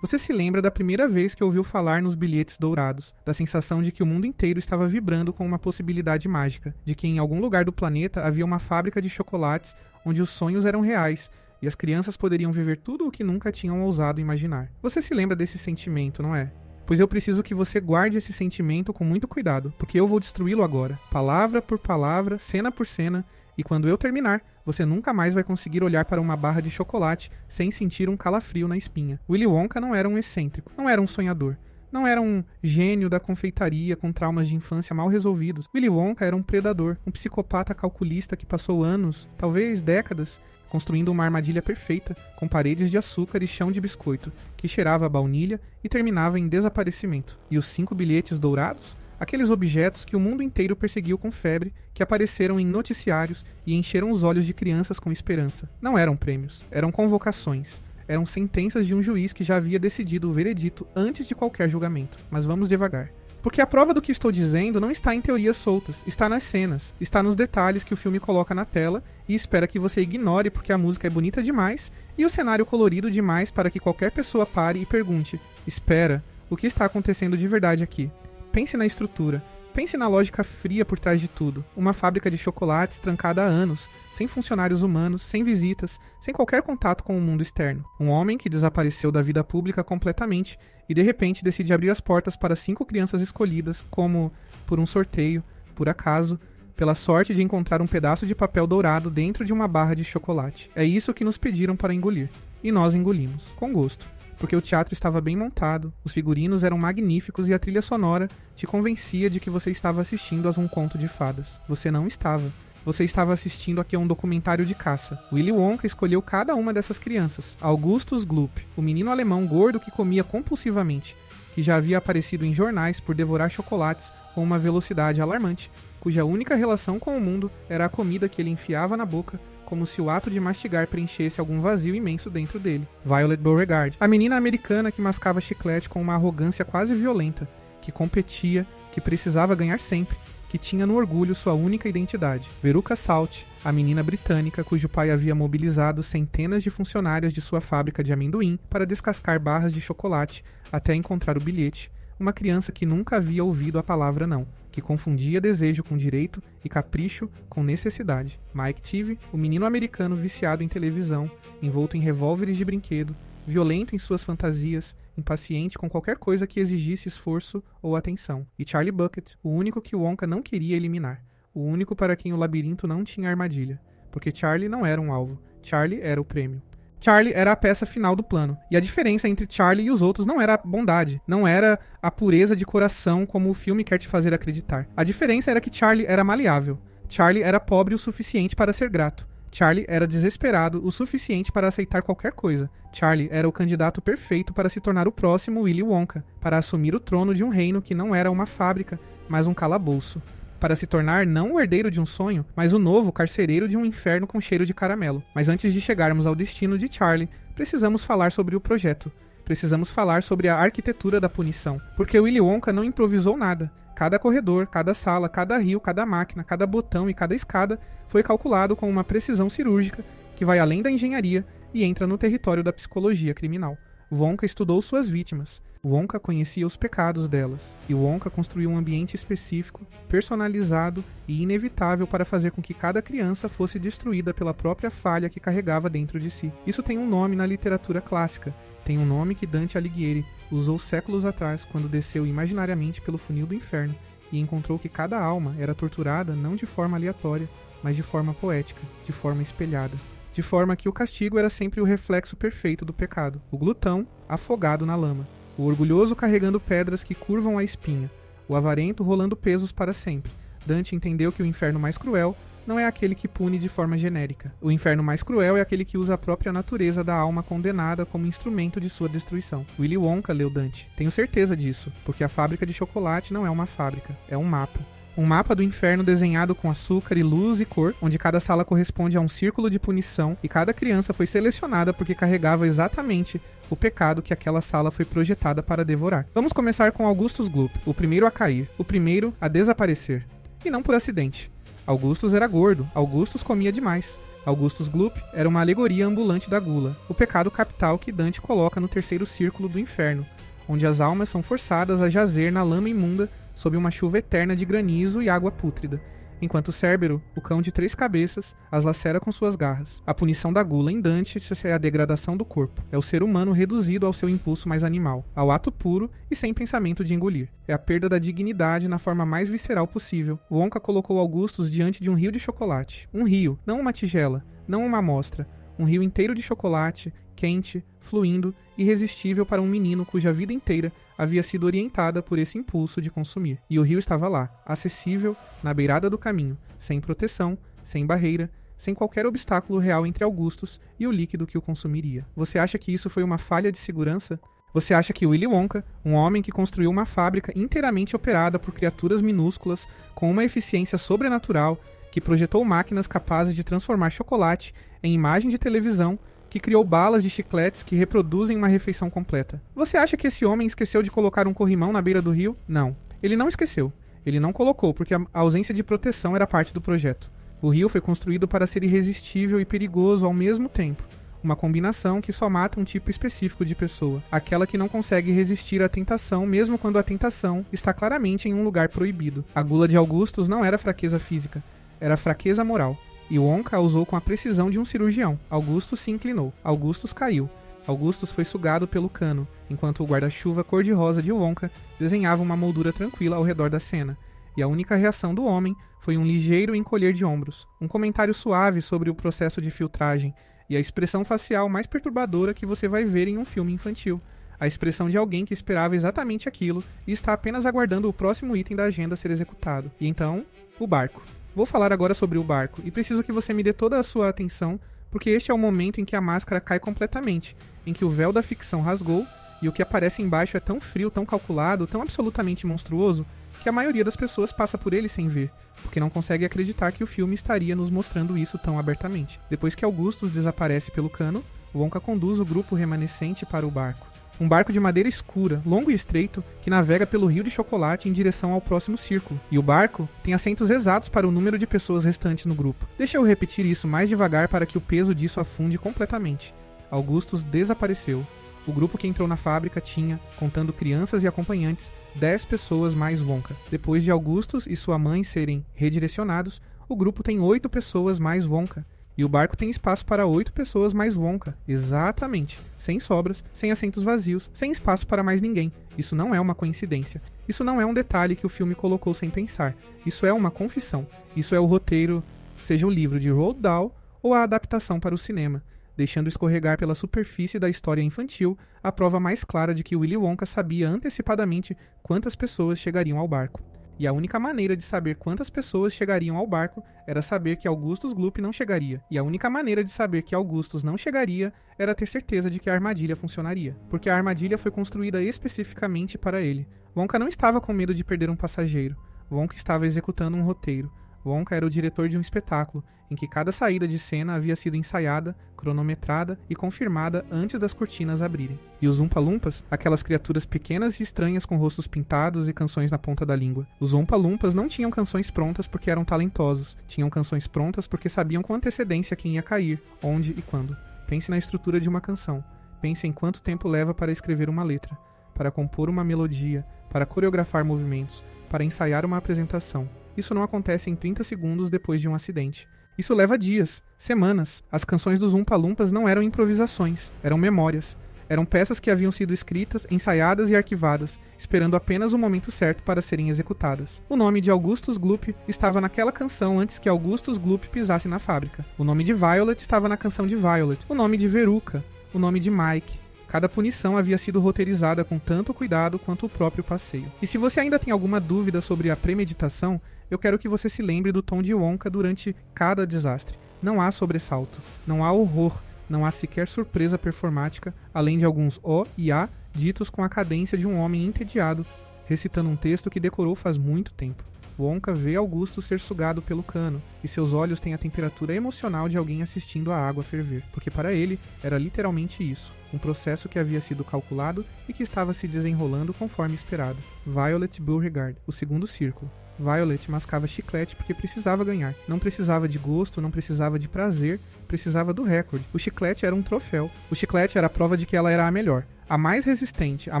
Você se lembra da primeira vez que ouviu falar nos bilhetes dourados, da sensação de que o mundo inteiro estava vibrando com uma possibilidade mágica, de que em algum lugar do planeta havia uma fábrica de chocolates onde os sonhos eram reais e as crianças poderiam viver tudo o que nunca tinham ousado imaginar. Você se lembra desse sentimento, não é? Pois eu preciso que você guarde esse sentimento com muito cuidado, porque eu vou destruí-lo agora, palavra por palavra, cena por cena, e quando eu terminar, você nunca mais vai conseguir olhar para uma barra de chocolate sem sentir um calafrio na espinha. Willy Wonka não era um excêntrico, não era um sonhador, não era um gênio da confeitaria com traumas de infância mal resolvidos. Willy Wonka era um predador, um psicopata calculista que passou anos, talvez décadas, construindo uma armadilha perfeita, com paredes de açúcar e chão de biscoito, que cheirava a baunilha e terminava em desaparecimento. E os 5 bilhetes dourados? Aqueles objetos que o mundo inteiro perseguiu com febre, que apareceram em noticiários e encheram os olhos de crianças com esperança. Não eram prêmios, eram convocações. Eram sentenças de um juiz que já havia decidido o veredito antes de qualquer julgamento. Mas vamos devagar. Porque a prova do que estou dizendo não está em teorias soltas, está nas cenas, está nos detalhes que o filme coloca na tela e espera que você ignore porque a música é bonita demais e o cenário colorido demais para que qualquer pessoa pare e pergunte: espera, o que está acontecendo de verdade aqui? Pense na estrutura, pense na lógica fria por trás de tudo. Uma fábrica de chocolates trancada há anos, sem funcionários humanos, sem visitas, sem qualquer contato com o mundo externo. Um homem que desapareceu da vida pública completamente e de repente decide abrir as portas para 5 crianças escolhidas, como por um sorteio, por acaso, pela sorte de encontrar um pedaço de papel dourado dentro de uma barra de chocolate. É isso que nos pediram para engolir. E nós engolimos, com gosto. Porque o teatro estava bem montado, os figurinos eram magníficos e a trilha sonora te convencia de que você estava assistindo a um conto de fadas. Você não estava. Você estava assistindo aqui a um documentário de caça. Willy Wonka escolheu cada uma dessas crianças. Augustus Gloop, o menino alemão gordo que comia compulsivamente, que já havia aparecido em jornais por devorar chocolates com uma velocidade alarmante, cuja única relação com o mundo era a comida que ele enfiava na boca, como se o ato de mastigar preenchesse algum vazio imenso dentro dele. Violet Beauregarde, a menina americana que mascava chiclete com uma arrogância quase violenta, que competia, que precisava ganhar sempre, que tinha no orgulho sua única identidade. Veruca Salt, a menina britânica cujo pai havia mobilizado centenas de funcionárias de sua fábrica de amendoim para descascar barras de chocolate até encontrar o bilhete, uma criança que nunca havia ouvido a palavra não, que confundia desejo com direito e capricho com necessidade. Mike Teavee, o menino americano viciado em televisão, envolto em revólveres de brinquedo, violento em suas fantasias, impaciente com qualquer coisa que exigisse esforço ou atenção. E Charlie Bucket, o único que Wonka não queria eliminar, o único para quem o labirinto não tinha armadilha, porque Charlie não era um alvo, Charlie era o prêmio. Charlie era a peça final do plano. E a diferença entre Charlie e os outros não era a bondade, não era a pureza de coração como o filme quer te fazer acreditar. A diferença era que Charlie era maleável. Charlie era pobre o suficiente para ser grato. Charlie era desesperado o suficiente para aceitar qualquer coisa. Charlie era o candidato perfeito para se tornar o próximo Willy Wonka, para assumir o trono de um reino que não era uma fábrica, mas um calabouço. Para se tornar não o herdeiro de um sonho, mas o novo carcereiro de um inferno com cheiro de caramelo. Mas antes de chegarmos ao destino de Charlie, precisamos falar sobre o projeto. Precisamos falar sobre a arquitetura da punição. Porque Willy Wonka não improvisou nada. Cada corredor, cada sala, cada rio, cada máquina, cada botão e cada escada foi calculado com uma precisão cirúrgica que vai além da engenharia e entra no território da psicologia criminal. Wonka estudou suas vítimas. Wonka conhecia os pecados delas, e Wonka construiu um ambiente específico, personalizado e inevitável para fazer com que cada criança fosse destruída pela própria falha que carregava dentro de si. Isso tem um nome na literatura clássica, tem um nome que Dante Alighieri usou séculos atrás quando desceu imaginariamente pelo funil do inferno e encontrou que cada alma era torturada não de forma aleatória, mas de forma poética, de forma espelhada. De forma que o castigo era sempre o reflexo perfeito do pecado, o glutão afogado na lama. O orgulhoso carregando pedras que curvam a espinha, o avarento rolando pesos para sempre. Dante entendeu que o inferno mais cruel não é aquele que pune de forma genérica. O inferno mais cruel é aquele que usa a própria natureza da alma condenada como instrumento de sua destruição. Willy Wonka leu Dante. Tenho certeza disso, porque a fábrica de chocolate não é uma fábrica, é um mapa. Um mapa do inferno desenhado com açúcar e luz e cor, onde cada sala corresponde a um círculo de punição e cada criança foi selecionada porque carregava exatamente o pecado que aquela sala foi projetada para devorar. Vamos começar com Augustus Gloop, o primeiro a cair, o primeiro a desaparecer. E não por acidente. Augustus era gordo, Augustus comia demais. Augustus Gloop era uma alegoria ambulante da gula, o pecado capital que Dante coloca no terceiro círculo do inferno, onde as almas são forçadas a jazer na lama imunda sob uma chuva eterna de granizo e água pútrida, enquanto Cérbero, o cão de 3 cabeças, as lacera com suas garras. A punição da gula em Dante é a degradação do corpo. É o ser humano reduzido ao seu impulso mais animal, ao ato puro e sem pensamento de engolir. É a perda da dignidade na forma mais visceral possível. Wonka colocou Augustus diante de um rio de chocolate. Um rio, não uma tigela, não uma amostra. Um rio inteiro de chocolate, quente, fluindo, irresistível para um menino cuja vida inteira havia sido orientada por esse impulso de consumir. E o rio estava lá, acessível, na beirada do caminho, sem proteção, sem barreira, sem qualquer obstáculo real entre Augustus e o líquido que o consumiria. Você acha que isso foi uma falha de segurança? Você acha que Willy Wonka, um homem que construiu uma fábrica inteiramente operada por criaturas minúsculas, com uma eficiência sobrenatural, que projetou máquinas capazes de transformar chocolate em imagem de televisão, que criou balas de chicletes que reproduzem uma refeição completa. Você acha que esse homem esqueceu de colocar um corrimão na beira do rio? Não. Ele não esqueceu. Ele não colocou, porque a ausência de proteção era parte do projeto. O rio foi construído para ser irresistível e perigoso ao mesmo tempo. Uma combinação que só mata um tipo específico de pessoa. Aquela que não consegue resistir à tentação, mesmo quando a tentação está claramente em um lugar proibido. A gula de Augustus não era fraqueza física, era fraqueza moral. E Wonka a usou com a precisão de um cirurgião. Augustus se inclinou. Augustus caiu. Augustus foi sugado pelo cano, enquanto o guarda-chuva cor-de-rosa de Wonka desenhava uma moldura tranquila ao redor da cena. E a única reação do homem foi um ligeiro encolher de ombros, um comentário suave sobre o processo de filtragem e a expressão facial mais perturbadora que você vai ver em um filme infantil. A expressão de alguém que esperava exatamente aquilo e está apenas aguardando o próximo item da agenda ser executado. E então, o barco. Vou falar agora sobre o barco, e preciso que você me dê toda a sua atenção, porque este é o momento em que a máscara cai completamente, em que o véu da ficção rasgou, e o que aparece embaixo é tão frio, tão calculado, tão absolutamente monstruoso, que a maioria das pessoas passa por ele sem ver, porque não consegue acreditar que o filme estaria nos mostrando isso tão abertamente. Depois que Augustus desaparece pelo cano, Wonka conduz o grupo remanescente para o barco. Um barco de madeira escura, longo e estreito, que navega pelo rio de chocolate em direção ao próximo círculo. E o barco tem assentos exatos para o número de pessoas restantes no grupo. Deixa eu repetir isso mais devagar para que o peso disso afunde completamente. Augustus desapareceu. O grupo que entrou na fábrica tinha, contando crianças e acompanhantes, 10 pessoas mais Wonka. Depois de Augustus e sua mãe serem redirecionados, o grupo tem 8 pessoas mais Wonka. E o barco tem espaço para 8 pessoas mais Wonka. Exatamente. Sem sobras, sem assentos vazios, sem espaço para mais ninguém. Isso não é uma coincidência. Isso não é um detalhe que o filme colocou sem pensar. Isso é uma confissão. Isso é o roteiro, seja o livro de Roald Dahl ou a adaptação para o cinema, deixando escorregar pela superfície da história infantil a prova mais clara de que Willy Wonka sabia antecipadamente quantas pessoas chegariam ao barco. E a única maneira de saber quantas pessoas chegariam ao barco era saber que Augustus Gloop não chegaria. E a única maneira de saber que Augustus não chegaria era ter certeza de que a armadilha funcionaria. Porque a armadilha foi construída especificamente para ele. Wonka não estava com medo de perder um passageiro. Wonka estava executando um roteiro. Wonka era o diretor de um espetáculo, em que cada saída de cena havia sido ensaiada, cronometrada e confirmada antes das cortinas abrirem. E os Oompa Loompas, aquelas criaturas pequenas e estranhas com rostos pintados e canções na ponta da língua. Os Oompa Loompas não tinham canções prontas porque eram talentosos, tinham canções prontas porque sabiam com antecedência quem ia cair, onde e quando. Pense na estrutura de uma canção. Pense em quanto tempo leva para escrever uma letra, para compor uma melodia, para coreografar movimentos, para ensaiar uma apresentação. Isso não acontece em 30 segundos depois de um acidente. Isso leva dias, semanas. As canções dos Oompa Loompas não eram improvisações, eram memórias. Eram peças que haviam sido escritas, ensaiadas e arquivadas, esperando apenas o momento certo para serem executadas. O nome de Augustus Gloop estava naquela canção antes que Augustus Gloop pisasse na fábrica. O nome de Violet estava na canção de Violet. O nome de Veruca. O nome de Mike. Cada punição havia sido roteirizada com tanto cuidado quanto o próprio passeio. E se você ainda tem alguma dúvida sobre a premeditação, eu quero que você se lembre do tom de Wonka durante cada desastre. Não há sobressalto, não há horror, não há sequer surpresa performática, além de alguns O e A ditos com a cadência de um homem entediado, recitando um texto que decorou faz muito tempo. Wonka vê Augusto ser sugado pelo cano, e seus olhos têm a temperatura emocional de alguém assistindo a água ferver, porque para ele era literalmente isso, um processo que havia sido calculado e que estava se desenrolando conforme esperado. Violet Beauregard, o segundo círculo. Violet mascava chiclete porque precisava ganhar. Não precisava de gosto, não precisava de prazer, precisava do recorde. O chiclete era um troféu. O chiclete era a prova de que ela era a melhor. A mais resistente, a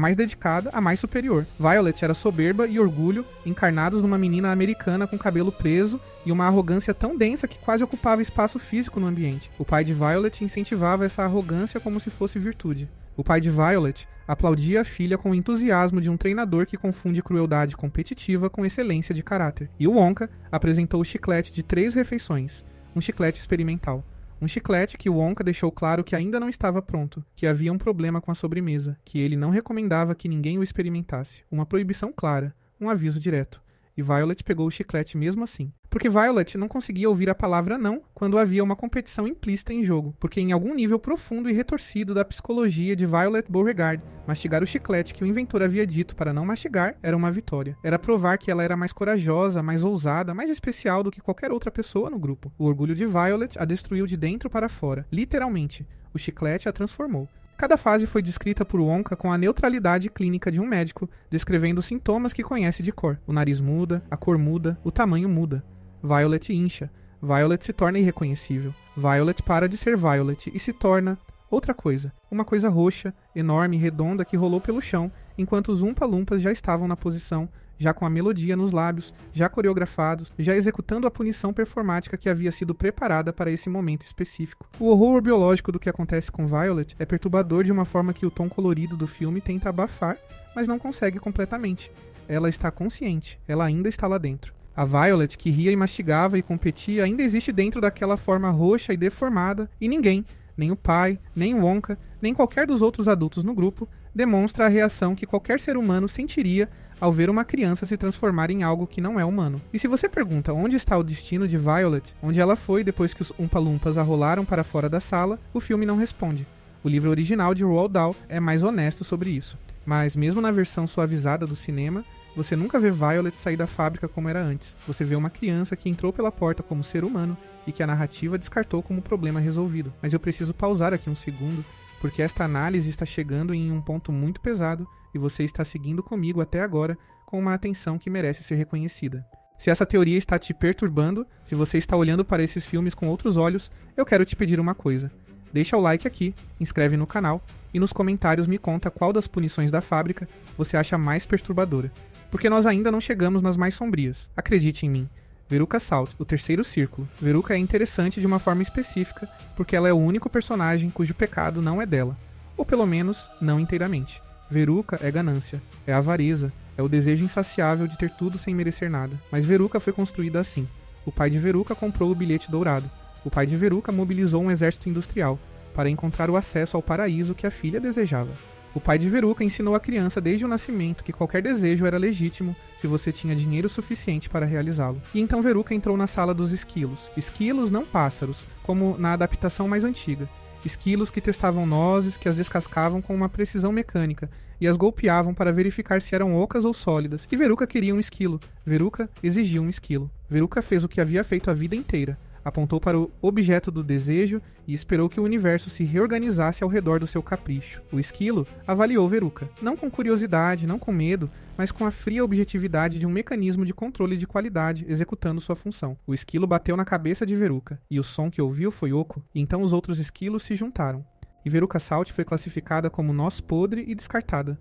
mais dedicada, a mais superior. Violet era soberba e orgulho encarnados numa menina americana com cabelo preso e uma arrogância tão densa que quase ocupava espaço físico no ambiente. O pai de Violet incentivava essa arrogância como se fosse virtude. O pai de Violet aplaudia a filha com o entusiasmo de um treinador que confunde crueldade competitiva com excelência de caráter. E o Wonka apresentou o chiclete de 3 refeições, um chiclete experimental. Um chiclete que o Wonka deixou claro que ainda não estava pronto, que havia um problema com a sobremesa, que ele não recomendava que ninguém o experimentasse. Uma proibição clara, um aviso direto. E Violet pegou o chiclete mesmo assim. Porque Violet não conseguia ouvir a palavra não quando havia uma competição implícita em jogo. Porque em algum nível profundo e retorcido da psicologia de Violet Beauregarde, mastigar o chiclete que o inventor havia dito para não mastigar era uma vitória. Era provar que ela era mais corajosa, mais ousada, mais especial do que qualquer outra pessoa no grupo. O orgulho de Violet a destruiu de dentro para fora. Literalmente. O chiclete a transformou. Cada fase foi descrita por Wonka com a neutralidade clínica de um médico, descrevendo os sintomas que conhece de cor. O nariz muda, a cor muda, o tamanho muda. Violet incha. Violet se torna irreconhecível. Violet para de ser Violet e se torna outra coisa. Uma coisa roxa, enorme e redonda que rolou pelo chão, enquanto os Umpa-Lumpas já estavam na posição, já com a melodia nos lábios, já coreografados, já executando a punição performática que havia sido preparada para esse momento específico. O horror biológico do que acontece com Violet é perturbador de uma forma que o tom colorido do filme tenta abafar, mas não consegue completamente. Ela está consciente, ela ainda está lá dentro. A Violet, que ria e mastigava e competia, ainda existe dentro daquela forma roxa e deformada, e ninguém, nem o pai, nem o Wonka, nem qualquer dos outros adultos no grupo, demonstra a reação que qualquer ser humano sentiria ao ver uma criança se transformar em algo que não é humano. E se você pergunta onde está o destino de Violet, onde ela foi depois que os Umpa-Lumpas a rolaram para fora da sala, o filme não responde. O livro original de Roald Dahl é mais honesto sobre isso. Mas mesmo na versão suavizada do cinema, você nunca vê Violet sair da fábrica como era antes. Você vê uma criança que entrou pela porta como ser humano e que a narrativa descartou como problema resolvido. Mas eu preciso pausar aqui um segundo, porque esta análise está chegando em um ponto muito pesado e você está seguindo comigo até agora com uma atenção que merece ser reconhecida. Se essa teoria está te perturbando, se você está olhando para esses filmes com outros olhos, eu quero te pedir uma coisa. Deixa o like aqui, inscreve no canal e nos comentários me conta qual das punições da fábrica você acha mais perturbadora. Porque nós ainda não chegamos nas mais sombrias. Acredite em mim. Veruca Salt, o terceiro círculo. Veruca é interessante de uma forma específica, porque ela é o único personagem cujo pecado não é dela. Ou pelo menos, não inteiramente. Veruca é ganância, é avareza, é o desejo insaciável de ter tudo sem merecer nada. Mas Veruca foi construída assim. O pai de Veruca comprou o bilhete dourado. O pai de Veruca mobilizou um exército industrial para encontrar o acesso ao paraíso que a filha desejava. O pai de Veruca ensinou a criança desde o nascimento que qualquer desejo era legítimo se você tinha dinheiro suficiente para realizá-lo. E então Veruca entrou na sala dos esquilos. Esquilos, não pássaros, como na adaptação mais antiga. Esquilos que testavam nozes, que as descascavam com uma precisão mecânica e as golpeavam para verificar se eram ocas ou sólidas. E Veruca queria um esquilo. Veruca exigia um esquilo. Veruca fez o que havia feito a vida inteira. Apontou para o objeto do desejo e esperou que o universo se reorganizasse ao redor do seu capricho. O esquilo avaliou Veruca, não com curiosidade, não com medo, mas com a fria objetividade de um mecanismo de controle de qualidade executando sua função. O esquilo bateu na cabeça de Veruca, e o som que ouviu foi oco, e então os outros esquilos se juntaram. E Veruca Salt foi classificada como noz podre e descartada,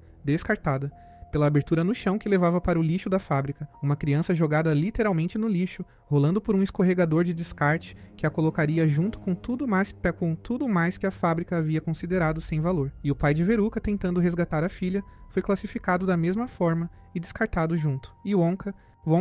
pela abertura no chão que levava para o lixo da fábrica, uma criança jogada literalmente no lixo, rolando por um escorregador de descarte que a colocaria junto com tudo mais que a fábrica havia considerado sem valor. E o pai de Veruca, tentando resgatar a filha, foi classificado da mesma forma e descartado junto. E Wonka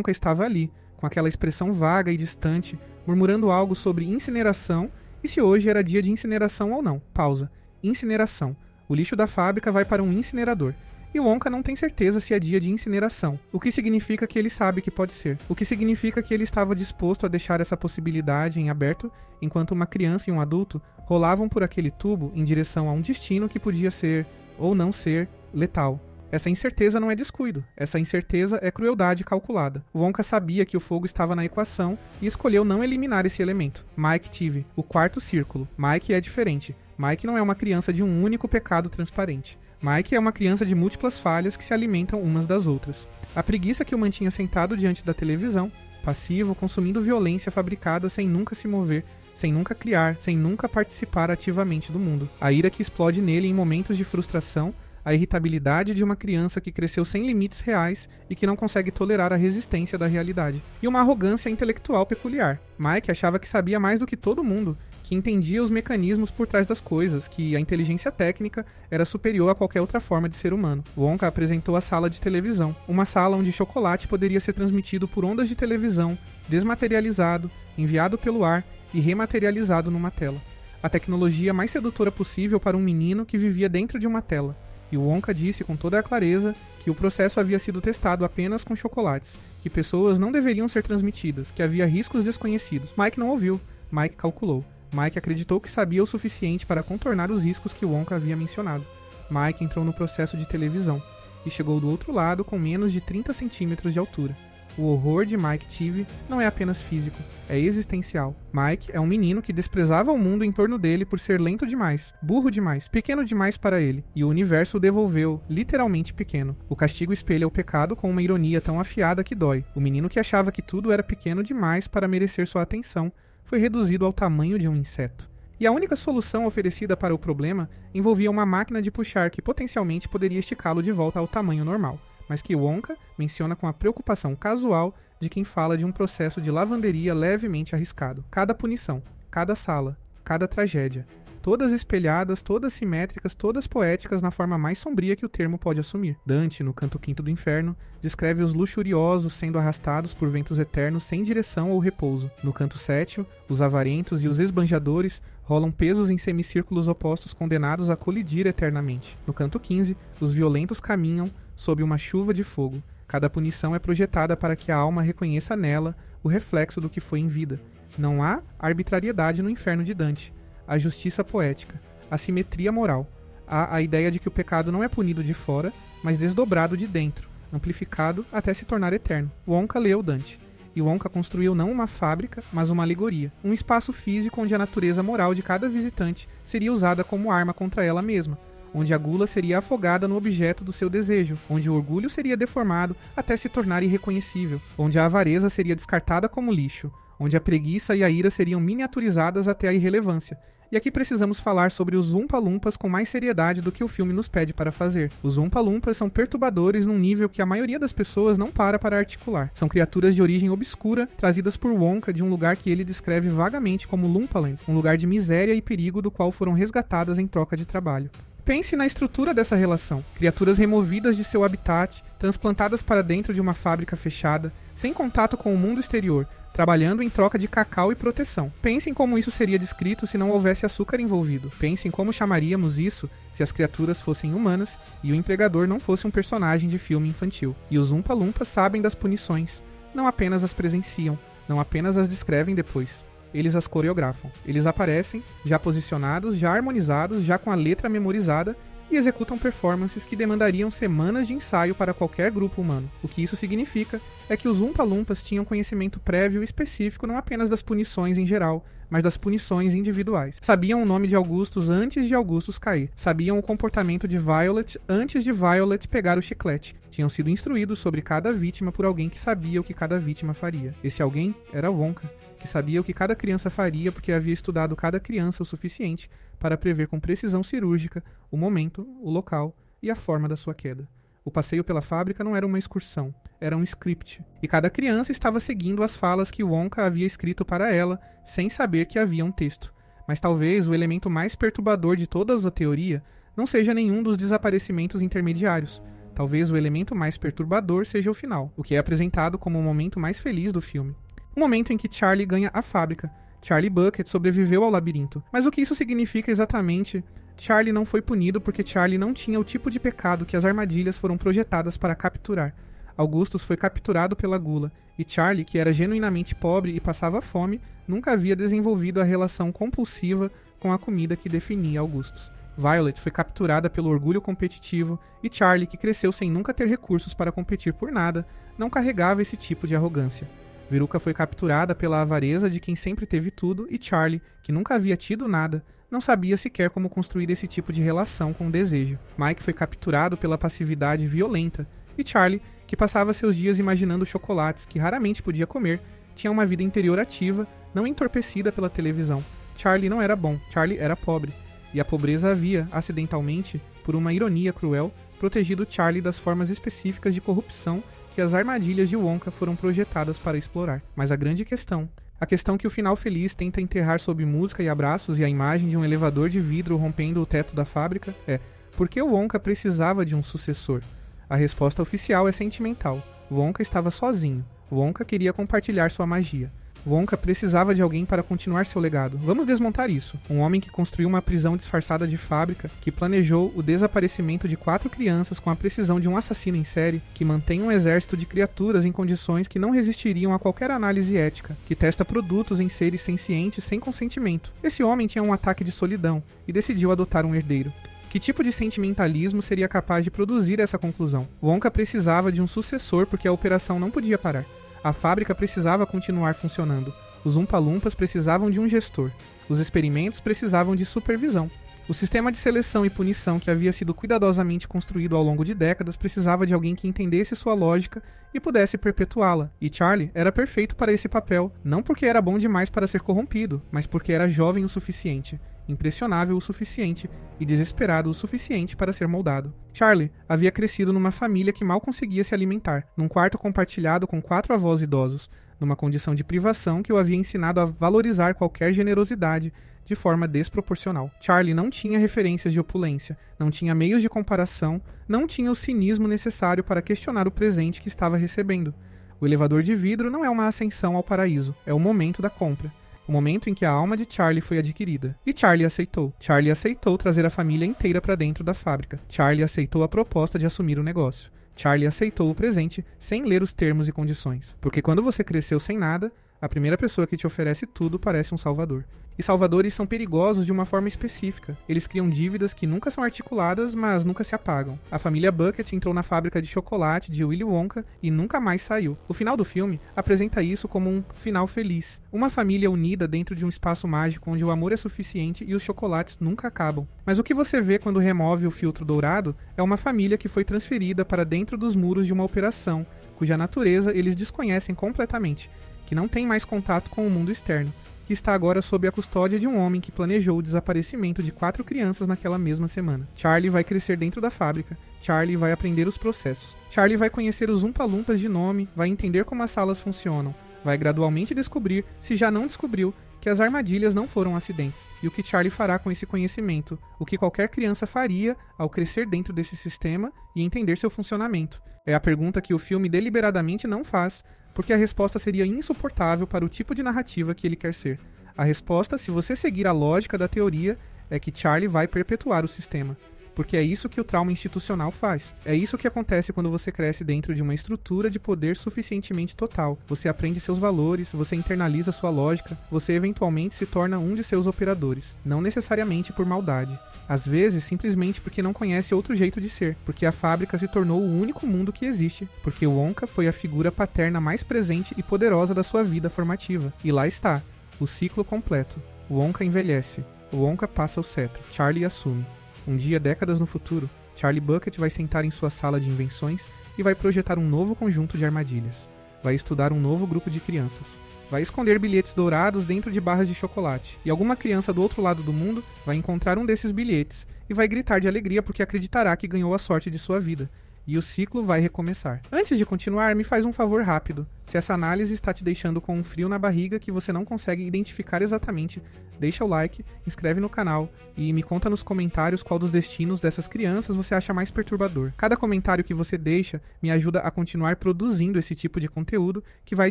estava ali, com aquela expressão vaga e distante, murmurando algo sobre incineração e se hoje era dia de incineração ou não. Pausa. Incineração. O lixo da fábrica vai para um incinerador. E Wonka não tem certeza se é dia de incineração, o que significa que ele sabe que pode ser, o que significa que ele estava disposto a deixar essa possibilidade em aberto, enquanto uma criança e um adulto rolavam por aquele tubo em direção a um destino que podia ser, ou não ser, letal. Essa incerteza não é descuido, essa incerteza é crueldade calculada. Wonka sabia que o fogo estava na equação e escolheu não eliminar esse elemento. Mike tive o quarto círculo. Mike é diferente. Mike não é uma criança de um único pecado transparente. Mike é uma criança de múltiplas falhas que se alimentam umas das outras. A preguiça que o mantinha sentado diante da televisão, passivo, consumindo violência fabricada sem nunca se mover, sem nunca criar, sem nunca participar ativamente do mundo. A ira que explode nele em momentos de frustração, a irritabilidade de uma criança que cresceu sem limites reais e que não consegue tolerar a resistência da realidade. E uma arrogância intelectual peculiar. Mike achava que sabia mais do que todo mundo, que entendia os mecanismos por trás das coisas, que a inteligência técnica era superior a qualquer outra forma de ser humano. Wonka apresentou a sala de televisão, uma sala onde chocolate poderia ser transmitido por ondas de televisão, desmaterializado, enviado pelo ar e rematerializado numa tela. A tecnologia mais sedutora possível para um menino que vivia dentro de uma tela. E Wonka disse com toda a clareza que o processo havia sido testado apenas com chocolates, que pessoas não deveriam ser transmitidas, que havia riscos desconhecidos. Mike não ouviu, Mike calculou. Mike acreditou que sabia o suficiente para contornar os riscos que Wonka havia mencionado. Mike entrou no processo de televisão e chegou do outro lado com menos de 30 centímetros de altura. O horror de Mike Tive não é apenas físico, é existencial. Mike é um menino que desprezava o mundo em torno dele por ser lento demais, burro demais, pequeno demais para ele, e o universo o devolveu, literalmente pequeno. O castigo espelha o pecado com uma ironia tão afiada que dói. O menino que achava que tudo era pequeno demais para merecer sua atenção foi reduzido ao tamanho de um inseto. E a única solução oferecida para o problema envolvia uma máquina de puxar que potencialmente poderia esticá-lo de volta ao tamanho normal, mas que Wonka menciona com a preocupação casual de quem fala de um processo de lavanderia levemente arriscado. Cada punição, cada sala, cada tragédia, todas espelhadas, todas simétricas, todas poéticas na forma mais sombria que o termo pode assumir. Dante, no Canto Quinto do Inferno, descreve os luxuriosos sendo arrastados por ventos eternos sem direção ou repouso. No Canto Sétimo, os avarentos e os esbanjadores rolam pesos em semicírculos opostos condenados a colidir eternamente. No Canto 15, os violentos caminham sob uma chuva de fogo. Cada punição é projetada para que a alma reconheça nela o reflexo do que foi em vida. Não há arbitrariedade no inferno de Dante. Há justiça poética, a simetria moral. Há a ideia de que o pecado não é punido de fora, mas desdobrado de dentro, amplificado até se tornar eterno. Wonka leu Dante. E Wonka construiu não uma fábrica, mas uma alegoria. Um espaço físico onde a natureza moral de cada visitante seria usada como arma contra ela mesma, onde a gula seria afogada no objeto do seu desejo, onde o orgulho seria deformado até se tornar irreconhecível, onde a avareza seria descartada como lixo, onde a preguiça e a ira seriam miniaturizadas até a irrelevância. E aqui precisamos falar sobre os Oompa Loompas com mais seriedade do que o filme nos pede para fazer. Os Oompa Loompas são perturbadores num nível que a maioria das pessoas não para articular. São criaturas de origem obscura, trazidas por Wonka de um lugar que ele descreve vagamente como Loompaland, um lugar de miséria e perigo do qual foram resgatadas em troca de trabalho. Pense na estrutura dessa relação. Criaturas removidas de seu habitat, transplantadas para dentro de uma fábrica fechada, sem contato com o mundo exterior, trabalhando em troca de cacau e proteção. Pense em como isso seria descrito se não houvesse açúcar envolvido. Pense em como chamaríamos isso se as criaturas fossem humanas e o empregador não fosse um personagem de filme infantil. E os Oompa Loompas sabem das punições, não apenas as presenciam, não apenas as descrevem depois. Eles as coreografam. Eles aparecem, já posicionados, já harmonizados, já com a letra memorizada, e executam performances que demandariam semanas de ensaio para qualquer grupo humano. O que isso significa é que os Oompa Loompas tinham conhecimento prévio específico não apenas das punições em geral, mas das punições individuais. Sabiam o nome de Augustus antes de Augustus cair. Sabiam o comportamento de Violet antes de Violet pegar o chiclete. Tinham sido instruídos sobre cada vítima por alguém que sabia o que cada vítima faria. Esse alguém era Wonka, que sabia o que cada criança faria porque havia estudado cada criança o suficiente para prever com precisão cirúrgica o momento, o local e a forma da sua queda. O passeio pela fábrica não era uma excursão, era um script. E cada criança estava seguindo as falas que Wonka havia escrito para ela, sem saber que havia um texto. Mas talvez o elemento mais perturbador de toda a teoria não seja nenhum dos desaparecimentos intermediários. Talvez o elemento mais perturbador seja o final, o que é apresentado como o momento mais feliz do filme. O momento em que Charlie ganha a fábrica. Charlie Bucket sobreviveu ao labirinto. Mas o que isso significa exatamente? Charlie não foi punido porque Charlie não tinha o tipo de pecado que as armadilhas foram projetadas para capturar. Augustus foi capturado pela gula, e Charlie, que era genuinamente pobre e passava fome, nunca havia desenvolvido a relação compulsiva com a comida que definia Augustus. Violet foi capturada pelo orgulho competitivo, e Charlie, que cresceu sem nunca ter recursos para competir por nada, não carregava esse tipo de arrogância. Veruca foi capturada pela avareza de quem sempre teve tudo, e Charlie, que nunca havia tido nada, não sabia sequer como construir esse tipo de relação com o desejo. Mike foi capturado pela passividade violenta, e Charlie, que passava seus dias imaginando chocolates que raramente podia comer, tinha uma vida interior ativa, não entorpecida pela televisão. Charlie não era bom, Charlie era pobre, e a pobreza havia, acidentalmente, por uma ironia cruel, protegido Charlie das formas específicas de corrupção que as armadilhas de Wonka foram projetadas para explorar. Mas a grande questão, a questão que o final feliz tenta enterrar sob música e abraços e a imagem de um elevador de vidro rompendo o teto da fábrica, é: por que Wonka precisava de um sucessor? A resposta oficial é sentimental. Wonka estava sozinho. Wonka queria compartilhar sua magia. Wonka precisava de alguém para continuar seu legado. Vamos desmontar isso. Um homem que construiu uma prisão disfarçada de fábrica, que planejou o desaparecimento de 4 crianças com a precisão de um assassino em série, que mantém um exército de criaturas em condições que não resistiriam a qualquer análise ética, que testa produtos em seres sencientes sem consentimento. Esse homem tinha um ataque de solidão e decidiu adotar um herdeiro. Que tipo de sentimentalismo seria capaz de produzir essa conclusão? Wonka precisava de um sucessor porque a operação não podia parar. A fábrica precisava continuar funcionando. Os Umpa-Lumpas precisavam de um gestor. Os experimentos precisavam de supervisão. O sistema de seleção e punição que havia sido cuidadosamente construído ao longo de décadas precisava de alguém que entendesse sua lógica e pudesse perpetuá-la. E Charlie era perfeito para esse papel, não porque era bom demais para ser corrompido, mas porque era jovem o suficiente, impressionável o suficiente e desesperado o suficiente para ser moldado. Charlie havia crescido numa família que mal conseguia se alimentar, num quarto compartilhado com 4 avós idosos, numa condição de privação que o havia ensinado a valorizar qualquer generosidade de forma desproporcional. Charlie não tinha referências de opulência, não tinha meios de comparação, não tinha o cinismo necessário para questionar o presente que estava recebendo. O elevador de vidro não é uma ascensão ao paraíso, é o momento da compra. O momento em que a alma de Charlie foi adquirida. E Charlie aceitou. Charlie aceitou trazer a família inteira para dentro da fábrica. Charlie aceitou a proposta de assumir o negócio. Charlie aceitou o presente sem ler os termos e condições. Porque quando você cresceu sem nada, a primeira pessoa que te oferece tudo parece um salvador. E salvadores são perigosos de uma forma específica. Eles criam dívidas que nunca são articuladas, mas nunca se apagam. A família Bucket entrou na fábrica de chocolate de Willy Wonka e nunca mais saiu. O final do filme apresenta isso como um final feliz. Uma família unida dentro de um espaço mágico onde o amor é suficiente e os chocolates nunca acabam. Mas o que você vê quando remove o filtro dourado é uma família que foi transferida para dentro dos muros de uma operação, cuja natureza eles desconhecem completamente, que não tem mais contato com o mundo externo, que está agora sob a custódia de um homem que planejou o desaparecimento de 4 crianças naquela mesma semana. Charlie vai crescer dentro da fábrica. Charlie vai aprender os processos. Charlie vai conhecer os Umpa-Lumpas de nome, vai entender como as salas funcionam, vai gradualmente descobrir, se já não descobriu, que as armadilhas não foram acidentes. E o que Charlie fará com esse conhecimento? O que qualquer criança faria ao crescer dentro desse sistema e entender seu funcionamento? É a pergunta que o filme deliberadamente não faz, porque a resposta seria insuportável para o tipo de narrativa que ele quer ser. A resposta, se você seguir a lógica da teoria, é que Charlie vai perpetuar o sistema. Porque é isso que o trauma institucional faz. É isso que acontece quando você cresce dentro de uma estrutura de poder suficientemente total. Você aprende seus valores, você internaliza sua lógica, você eventualmente se torna um de seus operadores. Não necessariamente por maldade. Às vezes, simplesmente porque não conhece outro jeito de ser. Porque a fábrica se tornou o único mundo que existe. Porque Wonka foi a figura paterna mais presente e poderosa da sua vida formativa. E lá está, o ciclo completo. Wonka envelhece. Wonka passa o cetro. Charlie assume. Um dia, décadas no futuro, Charlie Bucket vai sentar em sua sala de invenções e vai projetar um novo conjunto de armadilhas. Vai estudar um novo grupo de crianças. Vai esconder bilhetes dourados dentro de barras de chocolate. E alguma criança do outro lado do mundo vai encontrar um desses bilhetes e vai gritar de alegria porque acreditará que ganhou a sorte de sua vida. E o ciclo vai recomeçar. Antes de continuar, me faz um favor rápido. Se essa análise está te deixando com um frio na barriga que você não consegue identificar exatamente, deixa o like, inscreve no canal e me conta nos comentários qual dos destinos dessas crianças você acha mais perturbador. Cada comentário que você deixa me ajuda a continuar produzindo esse tipo de conteúdo que vai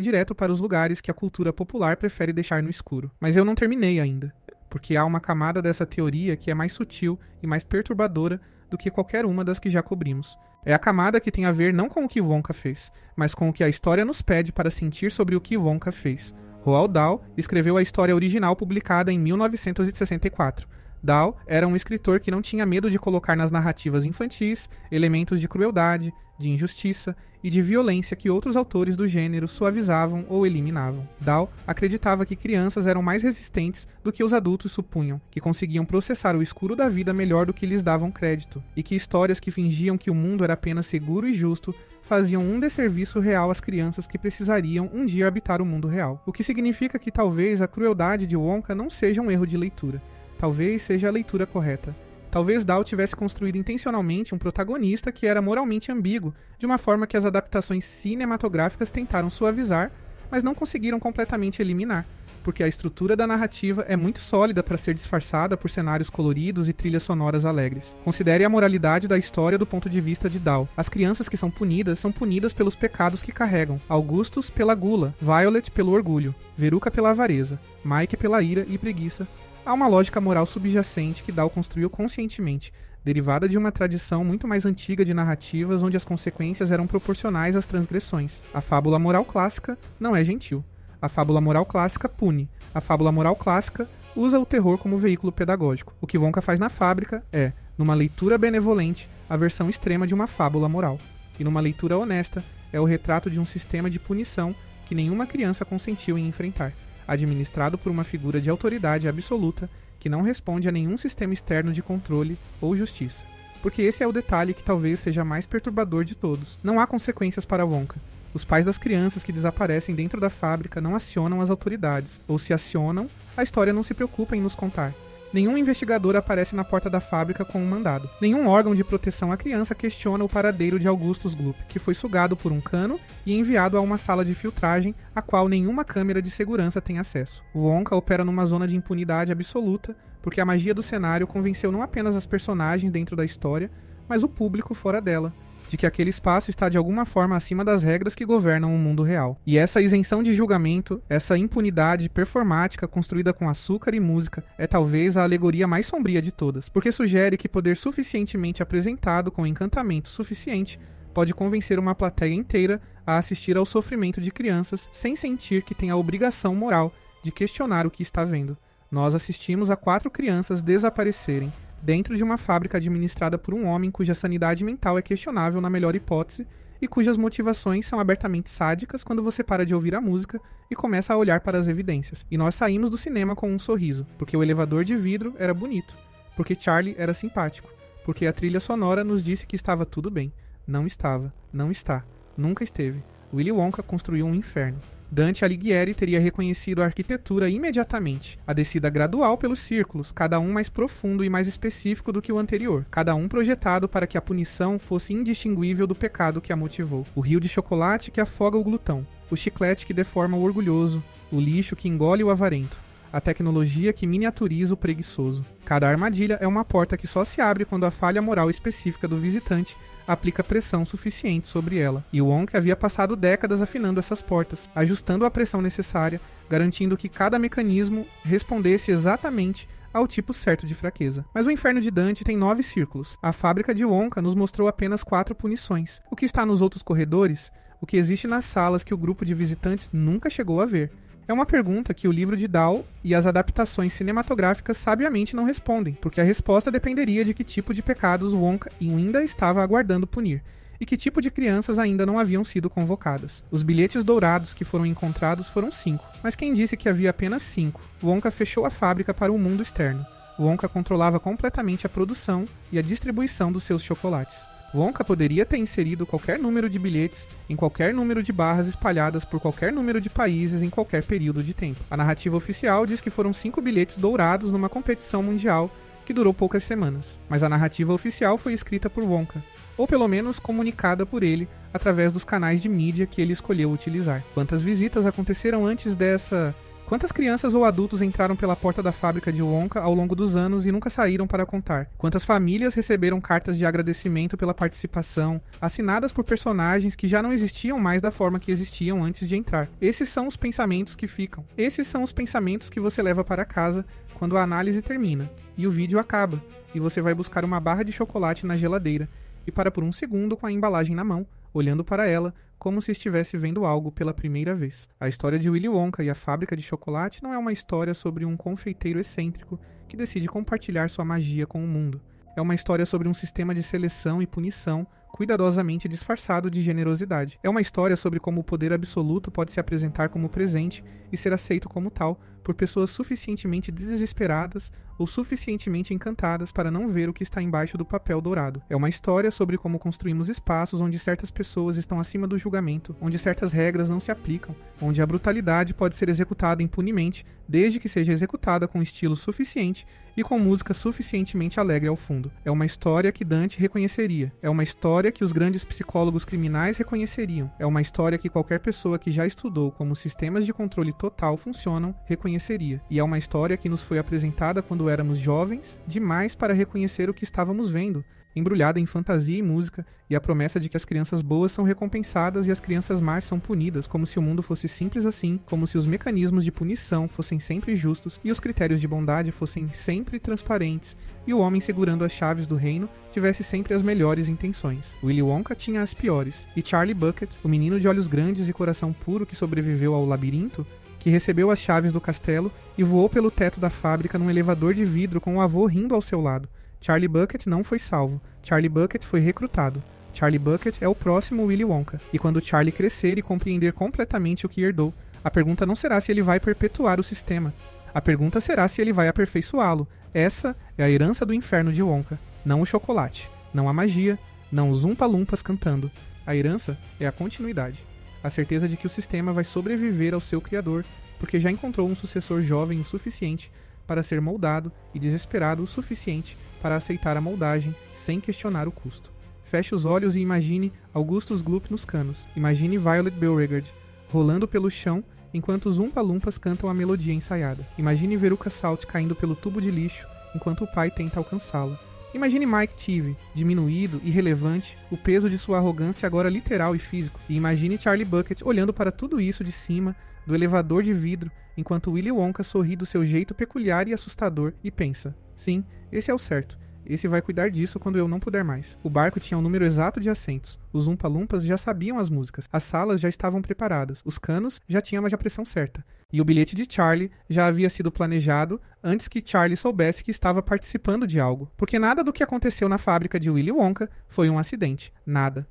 direto para os lugares que a cultura popular prefere deixar no escuro. Mas eu não terminei ainda, porque há uma camada dessa teoria que é mais sutil e mais perturbadora do que qualquer uma das que já cobrimos. É a camada que tem a ver não com o que Wonka fez, mas com o que a história nos pede para sentir sobre o que Wonka fez. Roald Dahl escreveu a história original publicada em 1964. Dahl era um escritor que não tinha medo de colocar nas narrativas infantis elementos de crueldade, de injustiça e de violência que outros autores do gênero suavizavam ou eliminavam. Dahl acreditava que crianças eram mais resistentes do que os adultos supunham, que conseguiam processar o escuro da vida melhor do que lhes davam crédito, e que histórias que fingiam que o mundo era apenas seguro e justo faziam um desserviço real às crianças que precisariam um dia habitar o mundo real. O que significa que talvez a crueldade de Wonka não seja um erro de leitura. Talvez seja a leitura correta. Talvez Dahl tivesse construído intencionalmente um protagonista que era moralmente ambíguo, de uma forma que as adaptações cinematográficas tentaram suavizar, mas não conseguiram completamente eliminar, porque a estrutura da narrativa é muito sólida para ser disfarçada por cenários coloridos e trilhas sonoras alegres. Considere a moralidade da história do ponto de vista de Dahl. As crianças que são punidas pelos pecados que carregam. Augustus pela gula, Violet pelo orgulho, Veruca pela avareza, Mike pela ira e preguiça. Há uma lógica moral subjacente que Dahl construiu conscientemente, derivada de uma tradição muito mais antiga de narrativas onde as consequências eram proporcionais às transgressões. A fábula moral clássica não é gentil. A fábula moral clássica pune. A fábula moral clássica usa o terror como veículo pedagógico. O que Wonka faz na fábrica é, numa leitura benevolente, a versão extrema de uma fábula moral. E numa leitura honesta, é o retrato de um sistema de punição que nenhuma criança consentiu em enfrentar, administrado por uma figura de autoridade absoluta que não responde a nenhum sistema externo de controle ou justiça. Porque esse é o detalhe que talvez seja mais perturbador de todos. Não há consequências para Wonka. Os pais das crianças que desaparecem dentro da fábrica não acionam as autoridades, ou se acionam, a história não se preocupa em nos contar. Nenhum investigador aparece na porta da fábrica com um mandado. Nenhum órgão de proteção à criança questiona o paradeiro de Augustus Gloop, que foi sugado por um cano e enviado a uma sala de filtragem a qual nenhuma câmera de segurança tem acesso. Wonka opera numa zona de impunidade absoluta, porque a magia do cenário convenceu não apenas as personagens dentro da história, mas o público fora dela, de que aquele espaço está de alguma forma acima das regras que governam o mundo real. E essa isenção de julgamento, essa impunidade performática construída com açúcar e música, é talvez a alegoria mais sombria de todas, porque sugere que poder suficientemente apresentado com encantamento suficiente pode convencer uma plateia inteira a assistir ao sofrimento de crianças sem sentir que tem a obrigação moral de questionar o que está vendo. Nós assistimos a 4 crianças desaparecerem dentro de uma fábrica administrada por um homem cuja sanidade mental é questionável na melhor hipótese e cujas motivações são abertamente sádicas quando você para de ouvir a música e começa a olhar para as evidências. E nós saímos do cinema com um sorriso, porque o elevador de vidro era bonito, porque Charlie era simpático, porque a trilha sonora nos disse que estava tudo bem. Não estava, não está, nunca esteve. Willy Wonka construiu um inferno. Dante Alighieri teria reconhecido a arquitetura imediatamente, a descida gradual pelos círculos, cada um mais profundo e mais específico do que o anterior, cada um projetado para que a punição fosse indistinguível do pecado que a motivou. O rio de chocolate que afoga o glutão, o chiclete que deforma o orgulhoso, o lixo que engole o avarento, a tecnologia que miniaturiza o preguiçoso. Cada armadilha é uma porta que só se abre quando a falha moral específica do visitante aplica pressão suficiente sobre ela. E Wonka havia passado décadas afinando essas portas, ajustando a pressão necessária, garantindo que cada mecanismo respondesse exatamente ao tipo certo de fraqueza. Mas o inferno de Dante tem 9 círculos. A fábrica de Wonka nos mostrou apenas 4 punições. O que está nos outros corredores? O que existe nas salas que o grupo de visitantes nunca chegou a ver? É uma pergunta que o livro de Dahl e as adaptações cinematográficas sabiamente não respondem, porque a resposta dependeria de que tipo de pecados Wonka ainda estava aguardando punir, e que tipo de crianças ainda não haviam sido convocadas. Os bilhetes dourados que foram encontrados foram 5, mas quem disse que havia apenas 5? Wonka fechou a fábrica para o mundo externo. Wonka controlava completamente a produção e a distribuição dos seus chocolates. Wonka poderia ter inserido qualquer número de bilhetes em qualquer número de barras espalhadas por qualquer número de países em qualquer período de tempo. A narrativa oficial diz que foram 5 bilhetes dourados numa competição mundial que durou poucas semanas, mas a narrativa oficial foi escrita por Wonka, ou pelo menos comunicada por ele através dos canais de mídia que ele escolheu utilizar. Quantas visitas aconteceram antes dessa... Quantas crianças ou adultos entraram pela porta da fábrica de Wonka ao longo dos anos e nunca saíram para contar? Quantas famílias receberam cartas de agradecimento pela participação, assinadas por personagens que já não existiam mais da forma que existiam antes de entrar? Esses são os pensamentos que ficam. Esses são os pensamentos que você leva para casa quando a análise termina e o vídeo acaba, e você vai buscar uma barra de chocolate na geladeira e para por um segundo com a embalagem na mão, olhando para ela como se estivesse vendo algo pela primeira vez. A história de Willy Wonka e a fábrica de chocolate não é uma história sobre um confeiteiro excêntrico que decide compartilhar sua magia com o mundo. É uma história sobre um sistema de seleção e punição cuidadosamente disfarçado de generosidade. É uma história sobre como o poder absoluto pode se apresentar como presente e ser aceito como tal por pessoas suficientemente desesperadas ou suficientemente encantadas para não ver o que está embaixo do papel dourado. É uma história sobre como construímos espaços onde certas pessoas estão acima do julgamento, onde certas regras não se aplicam, onde a brutalidade pode ser executada impunemente, desde que seja executada com estilo suficiente e com música suficientemente alegre ao fundo. É uma história que Dante reconheceria. É uma história que os grandes psicólogos criminais reconheceriam. É uma história que qualquer pessoa que já estudou como sistemas de controle total funcionam reconheceria. E é uma história que nos foi apresentada quando éramos jovens demais para reconhecer o que estávamos vendo, embrulhada em fantasia e música, e a promessa de que as crianças boas são recompensadas e as crianças más são punidas, como se o mundo fosse simples assim, como se os mecanismos de punição fossem sempre justos e os critérios de bondade fossem sempre transparentes, e o homem segurando as chaves do reino tivesse sempre as melhores intenções. Willy Wonka tinha as piores, e Charlie Bucket, o menino de olhos grandes e coração puro que sobreviveu ao labirinto, que recebeu as chaves do castelo e voou pelo teto da fábrica num elevador de vidro com o avô rindo ao seu lado. Charlie Bucket não foi salvo. Charlie Bucket foi recrutado. Charlie Bucket é o próximo Willy Wonka. E quando Charlie crescer e compreender completamente o que herdou, a pergunta não será se ele vai perpetuar o sistema. A pergunta será se ele vai aperfeiçoá-lo. Essa é a herança do inferno de Wonka. Não o chocolate, não a magia, não os Umpa-Lumpas cantando. A herança é a continuidade. A certeza de que o sistema vai sobreviver ao seu criador, porque já encontrou um sucessor jovem o suficiente para ser moldado e desesperado o suficiente para aceitar a moldagem sem questionar o custo. Feche os olhos e imagine Augustus Gloop nos canos. Imagine Violet Beauregard rolando pelo chão enquanto os Umpa-Lumpas cantam a melodia ensaiada. Imagine Veruca Salt caindo pelo tubo de lixo enquanto o pai tenta alcançá-la. Imagine Mike Teavee, diminuído, irrelevante, o peso de sua arrogância agora literal e físico. E imagine Charlie Bucket olhando para tudo isso de cima, do elevador de vidro, enquanto Willy Wonka sorri do seu jeito peculiar e assustador e pensa: sim, esse é o certo. Esse vai cuidar disso quando eu não puder mais. O barco tinha um número exato de assentos. Os Umpa-Lumpas já sabiam as músicas. As salas já estavam preparadas. Os canos já tinham a pressão certa. E o bilhete de Charlie já havia sido planejado antes que Charlie soubesse que estava participando de algo. Porque nada do que aconteceu na fábrica de Willy Wonka foi um acidente. Nada.